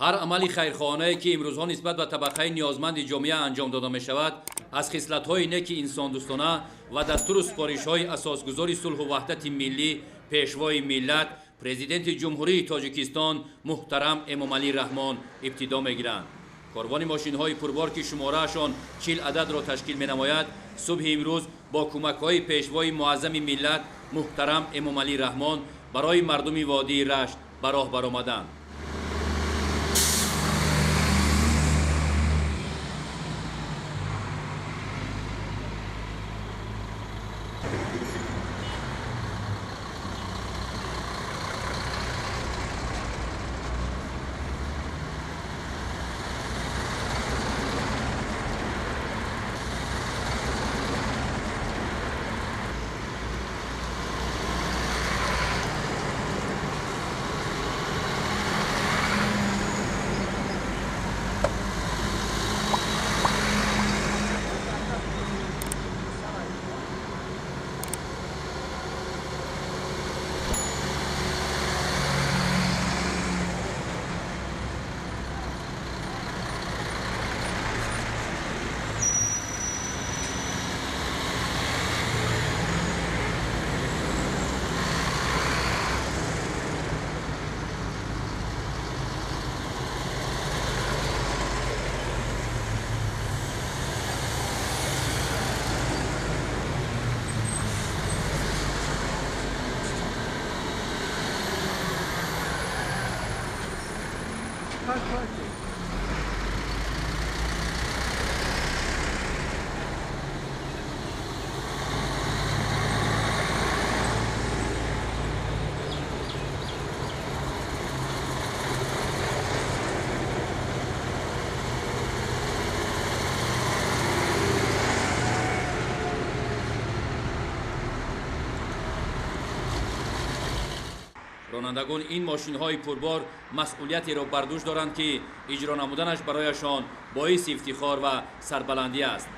هر عملی خیرخواهانه‌ای که امروزها نسبت به طبقه نیازمند جامعه انجام داده می شود از خصلت‌های نیک انسان دوستانه و دستور و سپارش‌های اساسگذار صلح و وحدت ملی پیشوای ملت پرزیدنت جمهوری تاجیکستان محترم امامعلی رحمان ابتدا می‌گیرند. کاروان ماشین‌های پربار که شماره‌شان 40 عدد را تشکیل می‌نماید صبح امروز با کمک‌های پیشوای معظم ملت محترم امامعلی رحمان برای مردم وادی رشت به راه برآمدند. رانندگان این ماشین‌های پربار مسئولیتی را بر دوش دارند که اجرا نمودنش برایشان باعث افتخار و سربلندی است.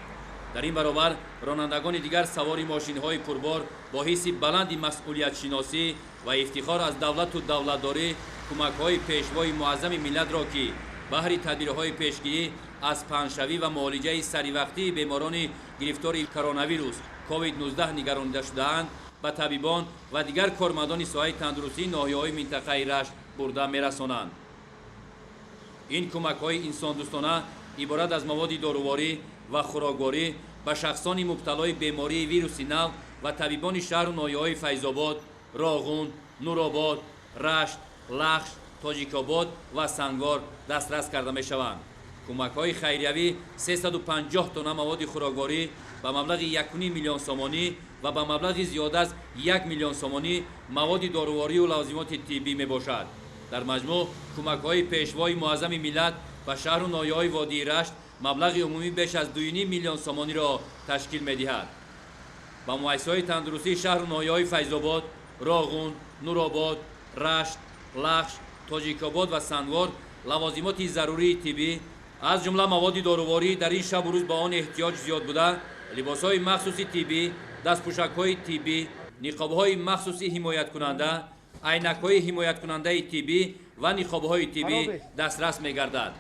در این برابر رانندگان دیگر سواری ماشین‌های پربار با حس بلند مسئولیت شناسی و افتخار از دولت و دولتداری کمک‌های پیشوای معظم ملت را که بهر تدبیرهای پیشگیری از پنه‌شوی و معالجه سریع بیماران گرفتار کرونا ویروس کووید 19 نگرانیده شده‌اند به طبیبان و دیگر کارمندان ساحه تندرستی ناحیه‌های منطقه رشت برده می‌رسانند. این کمک‌های انسان دوستانه عبارت از مواد داروواری و خوراکواری به شخصان مبتلای بیماری ویروس نو و طبیبان شهر و ناحیه‌های فیض‌آباد، راغون، نورآباد، رشت، لخش، تاجیک‌آباد و سنگار دسترس کرده می‌شوند. کمک‌های خیریوی 350 تن مواد خوراکواری به مبلغ 1.5 میلیون سومانی و به مبلغ زیاد از 1 میلیون سومانی مواد داروواری و لوازمات طبی می باشد. در مجموع کمک‌های پیشوای معظم ملت به شهر و ناحیه‌های وادی رشت مبلغ عمومی بیش از 2.5 میلیون سومانی را تشکیل می‌دهد. با مؤسسه‌های تندرستی شهر و ناحیه‌های فیض‌آباد، راغون، نورآباد، رشت، لخش، تاجیک‌آباد و سنگار لوازمات ضروری طبی از جمله مواد داروواری در این شب و روز به آن احتیاج زیاد بوده، لباس‌های مخصوصی طبی، دستپوشک‌های طبی، نقاب‌های مخصوصی حمایت کننده، عینک‌های حمایت کننده طبی و نقاب‌های طبی دسترس می‌گردد.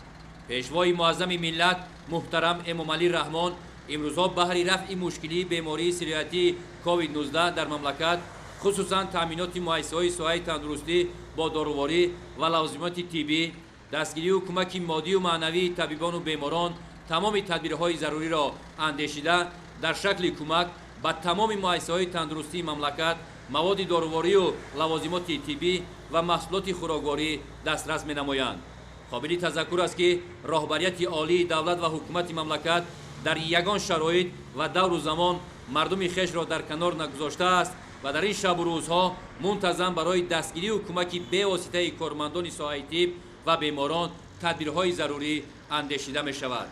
پیشوای معظم ملت محترم امامعلی رحمان امروزها بهر رفع مشکلی بیماری سریعتی کووید 19 در مملکت خصوصا تامینات مؤسسه‌های ساحه تندرستی با داروواری و لوازمات طبی، دستگیری و کمک مادی و معنوی طبیبان و بیماران تمام تدبیرهای ضروری را اندیشیده در شکل کمک به تمام مؤسسه‌های تندرستی مملکت مواد داروواری و لوازمات طبی و محصولات خوراکواری دسترس می‌نمایند. قابل تذکر است که راهبریت عالی دولت و حکومت مملکت در یگان شرایط و دور و زمان مردم خویش را در کنار نگذاشته است و در این شب و روزها منتظم برای دستگیری و کمک به واسطه کارمندان ساحه طب و بیماران تدبیرهای ضروری اندیشیده می شود.